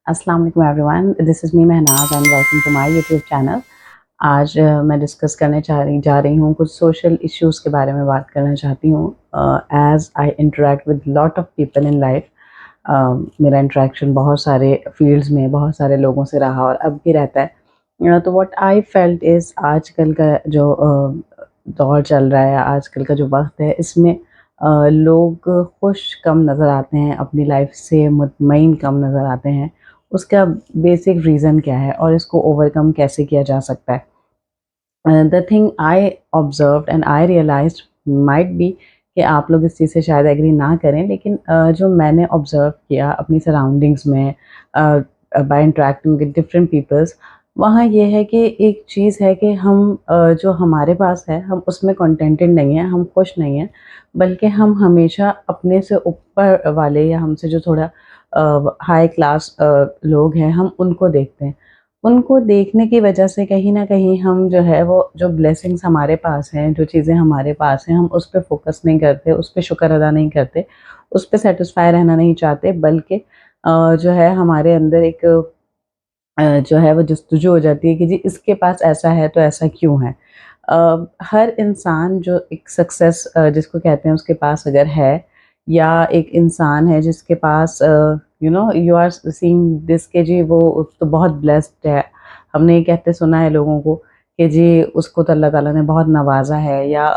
अस्सलाम वालेकुम everyone, this is me Mahnaz and welcome to my YouTube channel. आज मैं डिस्कस करने जा रही हूँ कुछ सोशल इश्यूज़ के बारे में बात करना चाहती हूँ। As I interact with lot of people in life, मेरा इंटरेक्शन बहुत सारे फील्ड्स में बहुत सारे लोगों से रहा और अब भी रहता है। तो व्हाट आई फेल्ट इज़ आजकल का जो दौर चल रहा है, आजकल का जो वक्त है, इसमें लोग खुश कम नज़र आते हैं, अपनी लाइफ से मुतमईन कम नज़र आते हैं। उसका बेसिक रीज़न क्या है और इसको ओवरकम कैसे किया जा सकता है? The thing I observed and I realized might be कि आप लोग इस चीज़ से शायद एग्री ना करें, लेकिन जो मैंने ऑब्ज़र्व किया अपनी सराउंडिंग्स में by interacting with different peoples, वहाँ ये है कि एक चीज़ है कि हम जो हमारे पास है, हम उसमें कंटेंटेड नहीं हैं, हम खुश नहीं हैं, बल्कि हम हमेशा अपने से ऊपर वाले या हमसे जो थोड़ा हाई क्लास लोग हैं, हम उनको देखते हैं। उनको देखने की वजह से कहीं न कहीं हम जो है वो जो ब्लेसिंग्स हमारे पास हैं, जो चीज़ें हमारे पास हैं, हम उस पे फ़ोकस नहीं करते, उस पे शुक्र अदा नहीं करते, उस पे सैटिस्फ़ाई रहना नहीं चाहते, बल्कि जो है हमारे अंदर एक जो है वो जस्तजू हो जाती है कि जी इसके पास ऐसा है तो ऐसा क्यों है? हर इंसान जो एक सक्सेस जिसको कहते हैं उसके पास अगर है, या एक इंसान है जिसके पास यू आर सीइंग दिस कि जी वो तो बहुत ब्लेस्ड है। हमने ये कहते सुना है लोगों को कि जी उसको तो अल्लाह ताला ने बहुत नवाज़ा है, या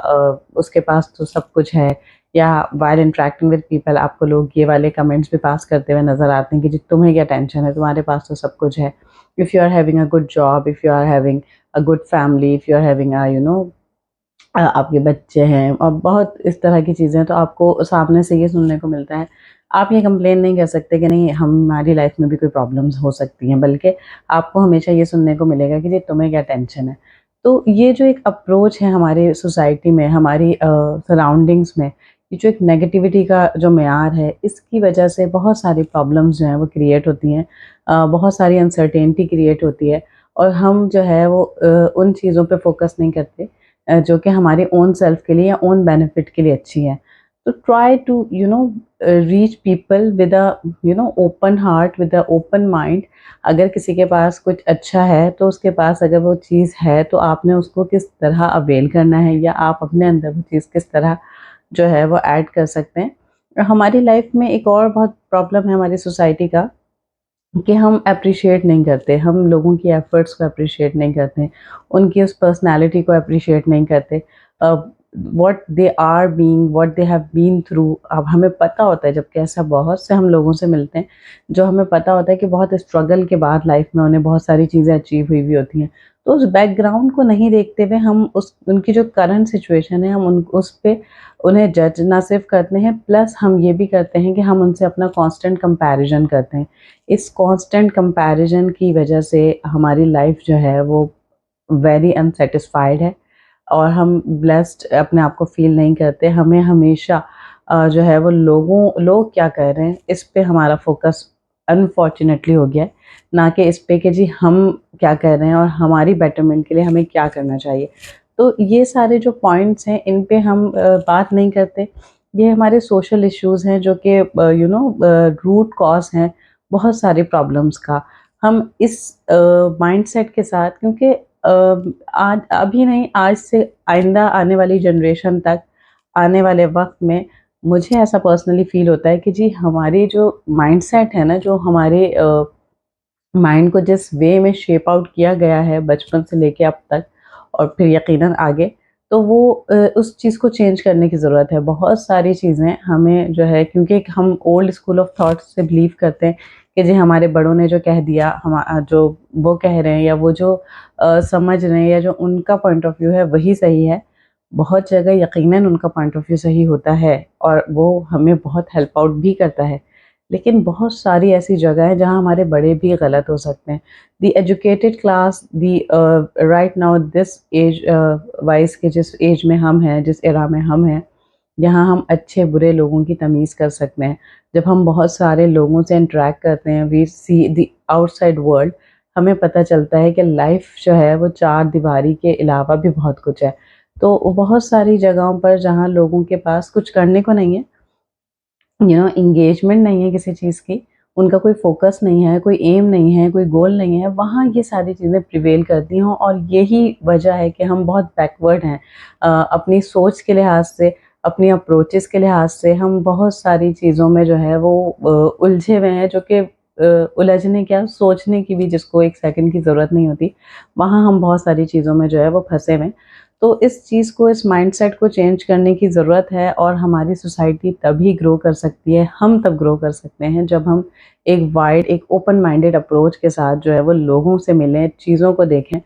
उसके पास तो सब कुछ है, या व्हाइल इंटरैक्टिंग विद पीपल आपको लोग ये वाले कमेंट्स भी पास करते हुए नज़र आते हैं कि जी तुम्हें क्या टेंशन है, तुम्हारे पास तो सब कुछ है। If you are having a good job, if you are having a good family, if you are having a आपके बच्चे हैं और बहुत इस तरह की चीज़ें, तो आपको सामने से ये सुनने को मिलता है। आप ये कंप्लेन नहीं कर सकते कि नहीं हमारी लाइफ में भी कोई प्रॉब्लम्स हो सकती हैं, बल्कि आपको हमेशा ये सुनने को मिलेगा कि जी तुम्हें क्या टेंशन है। तो ये जो एक अप्रोच है हमारी सोसाइटी में, हमारी सराउंडिंग्स में, ये जो एक नेगेटिविटी का जो मेयार है, इसकी वजह से बहुत सारी प्रॉब्लम्स जो हैं वो क्रिएट होती हैं। बहुत सारी अनसर्टेनिटी क्रिएट होती है और हम जो है वो उन चीज़ों पे फ़ोकस नहीं करते जो कि हमारे ओन सेल्फ के लिए या ओन बेनिफिट के लिए अच्छी है। तो try to reach people with a open heart, with a open mind. अगर किसी के पास कुछ अच्छा है तो उसके पास अगर वो चीज़ है तो आपने उसको किस तरह अवेल करना है, या आप अपने अंदर वो चीज़ किस तरह जो है वो ऐड कर सकते हैं। हमारी लाइफ में एक और बहुत प्रॉब्लम है हमारी सोसाइटी का कि हम एप्रिशिएट नहीं करते, हम लोगों की एफ़र्ट्स को एप्रिशिएट नहीं करते, उनकी उस पर्सनैलिटी को एप्रिशिएट नहीं करते। Uh, what they are being, what they have been through. अब हमें पता होता है, जबकि ऐसा बहुत से हम लोगों से मिलते हैं, जो हमें पता होता है कि बहुत स्ट्रगल के बाद लाइफ़ में उन्हें बहुत सारी चीज़ें अचीव हुई हुई होती हैं। तो उस बैकग्राउंड को नहीं देखते हुए हम उस उनकी जो करंट सिचुएशन है, हम उन उस पे उन्हें जज ना सिर्फ़ करते हैं, प्लस हम ये भी करते हैं कि हम उनसे अपना कांस्टेंट कंपैरिज़न करते हैं। इस कांस्टेंट कंपैरिजन की वजह से हमारी लाइफ जो है वो वेरी अनसैटिस्फाइड है और हम ब्लेस्ड अपने आप को फील नहीं करते। हमें हमेशा जो है वो लोग क्या कर रहे हैं इस पे हमारा फोकस अनफॉर्चुनेटली हो गया है, ना कि इस पे कि जी हम क्या कर रहे हैं और हमारी बेटरमेंट के लिए हमें क्या करना चाहिए। तो ये सारे जो पॉइंट्स हैं इन पे हम बात नहीं करते। ये हमारे सोशल इश्यूज़ हैं जो कि रूट कॉज़ हैं बहुत सारी प्रॉब्लम्स का। हम इस माइंडसेट के साथ, क्योंकि आज अभी नहीं, आज से आइंदा आने वाली जनरेशन तक, आने वाले वक़्त में मुझे ऐसा पर्सनली फ़ील होता है कि जी हमारी जो माइंडसेट है ना, जो हमारे माइंड को जिस वे में शेप आउट किया गया है बचपन से लेके अब तक और फिर यकीनन आगे, तो वो उस चीज़ को चेंज करने की ज़रूरत है। बहुत सारी चीज़ें हमें जो है, क्योंकि हम ओल्ड स्कूल ऑफ थॉट्स से बिलीव करते हैं कि जी हमारे बड़ों ने जो कह दिया, जो वो कह रहे हैं या वो जो समझ रहे हैं या जो उनका पॉइंट ऑफ व्यू है वही सही है। बहुत जगह यकीनन उनका पॉइंट ऑफ व्यू सही होता है और वो हमें बहुत हेल्प आउट भी करता है। लेकिन बहुत सारी ऐसी जगह है जहाँ हमारे बड़े भी गलत हो सकते हैं। The educated class, the right now this age wise के जिस एज में हम हैं, जिस एरा में हम हैं, यहाँ हम अच्छे बुरे लोगों की तमीज़ कर सकते हैं। जब हम बहुत सारे लोगों से इंटरैक्ट करते हैं, we see the outside world, हमें पता चलता है कि लाइफ़ जो है वो चार दीवारी के अलावा भी बहुत कुछ है। तो बहुत सारी जगहों पर जहाँ लोगों के पास कुछ करने को नहीं है, एंगेजमेंट नहीं है किसी चीज़ की, उनका कोई फ़ोकस नहीं है, कोई एम नहीं है, कोई गोल नहीं है, वहाँ ये सारी चीज़ें प्रिवेल करती हैं और यही वजह है कि हम बहुत बैकवर्ड हैं। अपनी सोच के लिहाज से, अपनी अप्रोचेज़ के लिहाज से हम बहुत सारी चीज़ों में जो है वो उलझे हुए हैं, जो कि उलझने क्या, सोचने की भी जिसको 1 सेकंड की ज़रूरत नहीं होती, वहाँ हम बहुत सारी चीज़ों में जो है वो फँसे हुए हैं। तो इस चीज़ को, इस माइंडसेट को चेंज करने की ज़रूरत है और हमारी सोसाइटी तभी ग्रो कर सकती है, हम तब ग्रो कर सकते हैं जब हम एक वाइड, एक ओपन माइंडेड अप्रोच के साथ जो है वो लोगों से मिलें, चीज़ों को देखें,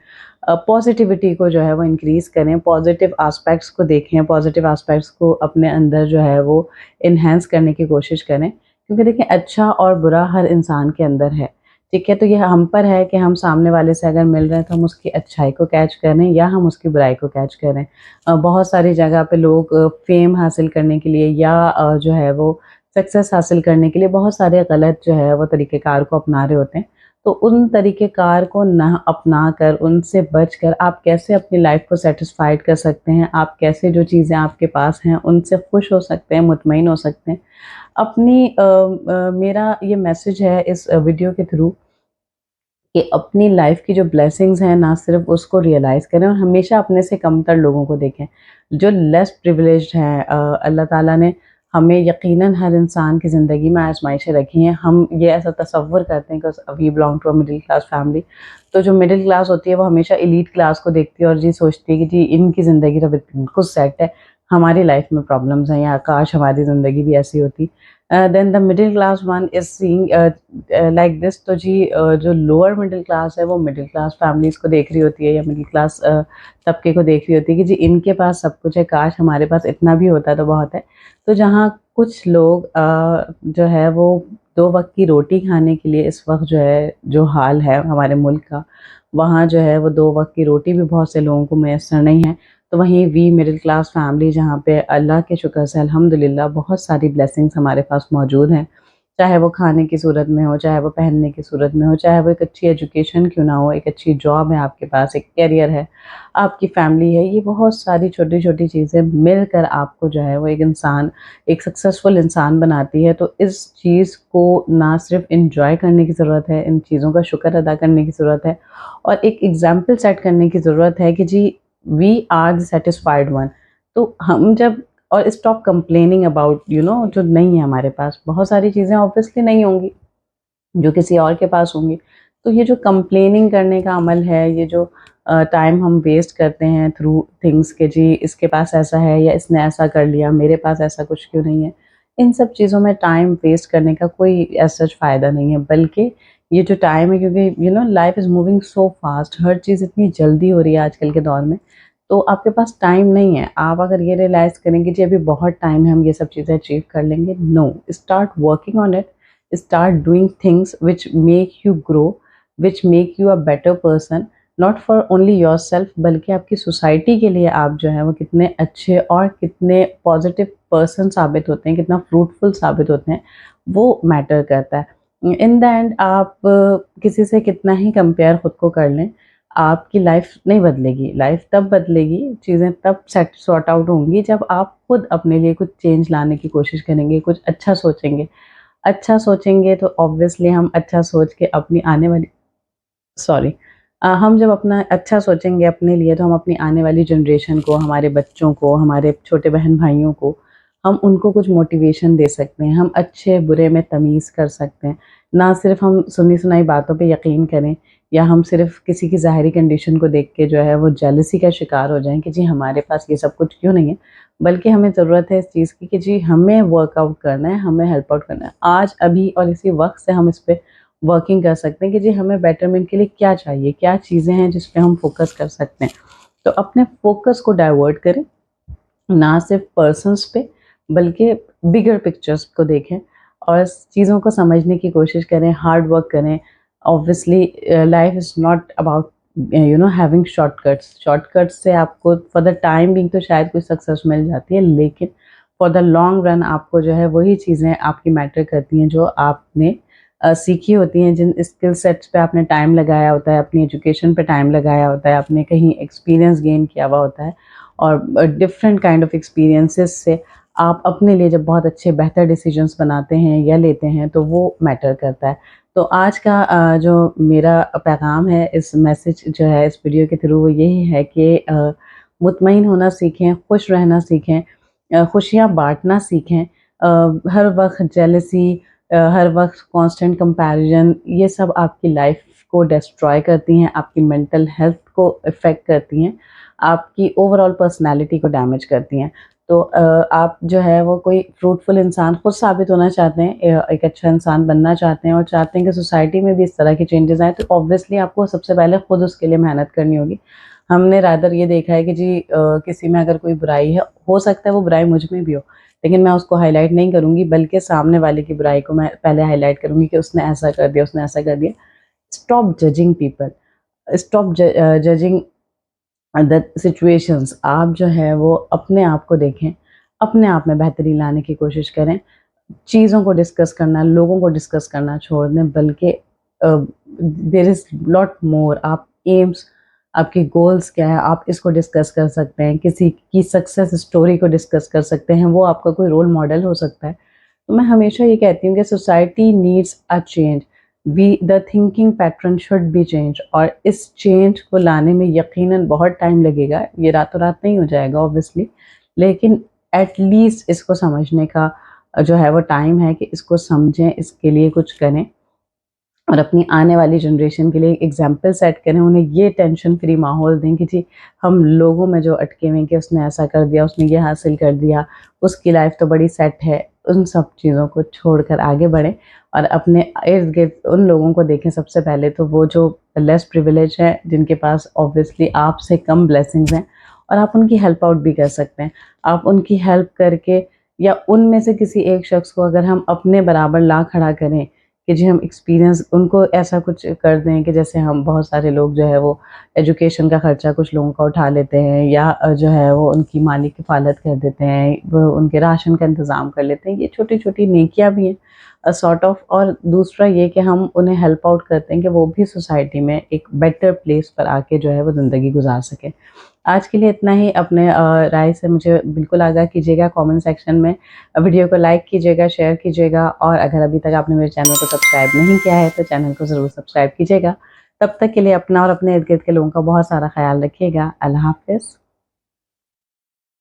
पॉज़िटिविटी को जो है वो इंक्रीज़ करें, पॉज़िटिव एस्पेक्ट्स को देखें, पॉज़िटिव एस्पेक्ट्स को अपने अंदर जो है वो एनहांस करने की कोशिश करें। क्योंकि देखिए, अच्छा और बुरा हर इंसान के अंदर है, ठीक है? तो ये हम पर है कि हम सामने वाले से अगर मिल रहे हैं तो हम उसकी अच्छाई को कैच करें या हम उसकी बुराई को कैच करें। बहुत सारी जगह पे लोग फ़ेम हासिल करने के लिए या जो है वो सक्सेस हासिल करने के लिए बहुत सारे गलत जो है वो तरीक़ेकार को अपना रहे होते हैं। तो उन तरीक़ेकार को ना अपना कर, उनसे बचकर आप कैसे अपनी लाइफ़ को सैटिस्फाइड कर सकते हैं, आप कैसे जो चीज़ें आपके पास हैं उनसे खुश हो सकते हैं, मुतमईन हो सकते हैं। अपनी मेरा ये मैसेज है इस वीडियो के थ्रू कि अपनी लाइफ की जो ब्लेसिंग्स हैं ना सिर्फ उसको रियलाइज़ करें और हमेशा अपने से कमतर लोगों को देखें, जो लेस प्रिविलेज्ड हैं। अल्लाह ताला ने हमें यकीनन हर इंसान की ज़िंदगी में आज़माइशें रखी हैं। हम ये ऐसा तसव्वुर करते हैं कि we belong to a middle class family, तो जो मिडिल क्लास होती है वो हमेशा एलीट क्लास को देखती है और जी सोचती है कि जी इनकी ज़िंदगी तो बिल्कुल सेट है, हमारी लाइफ में प्रॉब्लम्स हैं या काश हमारी ज़िंदगी भी ऐसी होती। Then the middle class one is seeing like this. तो जी जो लोअर मिडिल क्लास है वो मिडिल क्लास फैमिलीज़ को देख रही होती है या मिडिल क्लास तबके को देख रही होती है कि जी इनके पास सब कुछ है, काश हमारे पास इतना भी होता तो बहुत है। तो जहाँ कुछ लोग जो है वो 2 वक़्त की रोटी खाने के लिए इस वक़्त जो है, जो हाल है हमारे मुल्क का, वहाँ जो है वो 2 वक़्त की रोटी भी बहुत से लोगों को मैसर नहीं है। तो वहीं वी मिडिल क्लास फैमिली जहाँ पे अल्लाह के शुक्र से अल्हम्दुलिल्लाह बहुत सारी ब्लेसिंग्स हमारे पास मौजूद हैं। चाहे वो खाने की सूरत में हो, चाहे वो पहनने की सूरत में हो, चाहे वो एक अच्छी एजुकेशन क्यों ना हो, एक अच्छी जॉब है आपके पास, एक करियर है, आपकी फैमिली है, ये बहुत सारी छोटी-छोटी चीज़ें मिलकर आपको जो है वो एक इंसान, एक सक्सेसफुल इंसान बनाती है। तो इस चीज़ को ना सिर्फ़ एन्जॉय करने की ज़रूरत है, इन चीज़ों का शुक्र अदा करने की ज़रूरत है और एक एग्ज़ाम्पल सेट करने की ज़रूरत है कि जी we are the satisfied one. तो हम जब, और स्टॉप कंप्लेनिंग अबाउट जो नहीं है हमारे पास, बहुत सारी चीज़ें ऑब्वियसली नहीं होंगी जो किसी और के पास होंगी। तो ये जो कंप्लेनिंग करने का अमल है, ये जो टाइम हम वेस्ट करते हैं थ्रू थिंग्स के जी इसके पास ऐसा है या इसने ऐसा कर लिया, मेरे पास ऐसा कुछ क्यों नहीं है। इन सब चीज़ों में टाइम वेस्ट करने का कोई ऐसा फ़ायदा नहीं है, बल्कि ये जो टाइम है, क्योंकि life is moving so fast, हर चीज़ इतनी जल्दी हो रही है आजकल के दौर में, तो आपके पास टाइम नहीं है। आप अगर ये रियलाइज़ करें कि जी अभी बहुत टाइम है, हम ये सब चीज़ें अचीव कर लेंगे, no, start working on it, start doing things which make you grow, which make you a better person, not for only yourself, बल्कि आपकी सोसाइटी के लिए आप जो है वो कितने अच्छे और कितने पॉजिटिव पर्सन साबित होते हैं, कितना फ्रूटफुल साबित होते हैं, वो मैटर करता है। इन द एंड आप किसी से कितना ही कंपेयर खुद को कर लें, आपकी लाइफ नहीं बदलेगी। लाइफ तब बदलेगी, चीज़ें तब सेट सॉर्ट आउट होंगी जब आप खुद अपने लिए कुछ चेंज लाने की कोशिश करेंगे, कुछ अच्छा सोचेंगे। अच्छा सोचेंगे तो ऑब्वियसली हम अच्छा सोच के अपनी आने वाली, सॉरी, हम जब अपना अच्छा सोचेंगे अपने लिए तो हम अपनी आने वाली जनरेशन को, हमारे बच्चों को, हमारे छोटे बहन-भाइयों को, हम उनको कुछ मोटिवेशन दे सकते हैं। हम अच्छे-बुरे में तमीज़ कर सकते हैं। ना सिर्फ़ हम सुनी-सुनाई बातों पे यकीन करें या हम सिर्फ़ किसी की ज़ाहिरी कंडीशन को देख के जो है वो जेलसी का शिकार हो जाएँ कि जी हमारे पास ये सब कुछ क्यों नहीं है। बल्कि हमें ज़रूरत है इस चीज़ की कि जी हमें वर्कआउट करना है, हमें हेल्प आउट करना है। आज, अभी और इसी वक़्त से हम इस पे वर्किंग कर सकते हैं कि जी हमें बेटरमेंट के लिए क्या चाहिए, क्या चीज़ें हैं जिस पे हम फ़ोकस कर सकते हैं। तो अपने फ़ोकस को डाइवर्ट करें, ना सिर्फ़ पर्सन्स पे बल्कि बिगर पिक्चर्स को देखें और चीज़ों को समझने की कोशिश करें, हार्ड वर्क करें। Obviously life is not about having shortcuts. Shortcuts से आपको फॉर द टाइम बीइंग तो शायद कुछ सक्सेस मिल जाती है, लेकिन फॉर द लॉन्ग रन आपको जो है वही चीज़ें आपकी मैटर करती हैं जो आपने सीखी होती हैं, जिन स्किल सेट्स पे आपने टाइम लगाया होता है, अपनी एजुकेशन पे टाइम लगाया होता है, आपने कहीं एक्सपीरियंस गेन किया हुआ होता है और डिफरेंट काइंड ऑफ एक्सपीरियंसेस से आप अपने लिए जब बहुत अच्छे बेहतर डिसीजंस बनाते हैं या लेते हैं तो वो मैटर करता है। तो आज का जो मेरा पैगाम है, इस मैसेज जो है इस वीडियो के थ्रू, वो यही है कि मुतमईन होना सीखें, खुश रहना सीखें, खुशियाँ बाँटना सीखें। हर वक़्त जेलसी, हर वक़्त कांस्टेंट कंपैरिज़न, ये सब आपकी लाइफ़ को डिस्ट्रॉय करती हैं, आपकी मेंटल हेल्थ को इफ़ेक्ट करती हैं, आपकी ओवरऑल पर्सनैलिटी को डैमेज करती हैं। तो आप जो है वो कोई फ्रूटफुल इंसान खुद साबित होना चाहते हैं, एक अच्छा इंसान बनना चाहते हैं और चाहते हैं कि सोसाइटी में भी इस तरह के चेंजेस आएँ, तो ऑब्वियसली आपको सबसे पहले खुद उसके लिए मेहनत करनी होगी। हमने रादर ये देखा है कि जी किसी में अगर कोई बुराई है, हो सकता है वो बुराई मुझ में भी हो, लेकिन मैं उसको हाइलाइट नहीं करूँगी, बल्कि सामने वाले की बुराई को मैं पहले हाइलाइट करूँगी कि उसने ऐसा कर दिया, उसने ऐसा कर दिया। Stop judging people, stop judging the situations. आप जो है वो अपने आप को देखें, अपने आप में बेहतरी लाने की कोशिश करें। चीज़ों को डिस्कस करना, लोगों को डिस्कस करना छोड़ दें, बल्कि देयर इज़ लॉट मोर। आप एम्स, आपके गोल्स क्या है, आप इसको डिस्कस कर सकते हैं। किसी की सक्सेस स्टोरी को डिस्कस कर सकते हैं, वो आपका कोई रोल मॉडल हो सकता है। तो मैं हमेशा ये कहती हूँ कि society needs a change, we the thinking pattern should be change, और इस चेंज को लाने में यकीनन बहुत टाइम लगेगा, ये रातों रात नहीं हो जाएगा ऑब्वियसली, लेकिन एट लीस्ट इसको समझने का जो है वो टाइम है कि इसको समझें, इसके लिए कुछ करें और अपनी आने वाली जनरेशन के लिए एक एग्जाम्पल सेट करें। उन्हें ये टेंशन फ्री माहौल दें कि जी हम लोगों में जो अटके हुए हैं कि उसने ऐसा कर दिया, उसने ये हासिल कर दिया, उसकी लाइफ तो बड़ी सेट है। उन सब चीज़ों को छोड़कर आगे बढ़ें और अपने इर्द गिर्द उन लोगों को देखें। सबसे पहले तो वो जो लेस प्रिविलेज है, जिनके पास ऑब्वियसली आपसे कम ब्लेसिंग्स हैं, और आप उनकी हेल्प आउट भी कर सकते हैं। आप उनकी हेल्प करके, या उनमें से किसी एक शख्स को अगर हम अपने बराबर ला खड़ा करें कि जी हम एक्सपीरियंस उनको ऐसा कुछ कर दें कि जैसे हम बहुत सारे लोग जो है वो एजुकेशन का खर्चा कुछ लोगों का उठा लेते हैं, या जो है वो उनकी माली किफ़ालत कर देते हैं, वो उनके राशन का इंतज़ाम कर लेते हैं। ये छोटी-छोटी नेकियाँ भी हैं सॉर्ट ऑफ। और दूसरा ये कि हम उन्हें हेल्प आउट करते हैं कि वो भी सोसाइटी में एक बेटर प्लेस पर आके जो है वो ज़िंदगी गुज़ार सकें। आज के लिए इतना ही। अपने राय से मुझे बिल्कुल आगाह कीजिएगा कमेंट सेक्शन में। वीडियो को लाइक कीजिएगा, शेयर कीजिएगा, और अगर अभी तक आपने मेरे चैनल को सब्सक्राइब नहीं किया है तो चैनल को ज़रूर सब्सक्राइब कीजिएगा। तब तक के लिए अपना और अपने इर्द-गिर्द के लोगों का बहुत सारा ख़्याल रखिएगा। अल्लाह हाफ़िज़।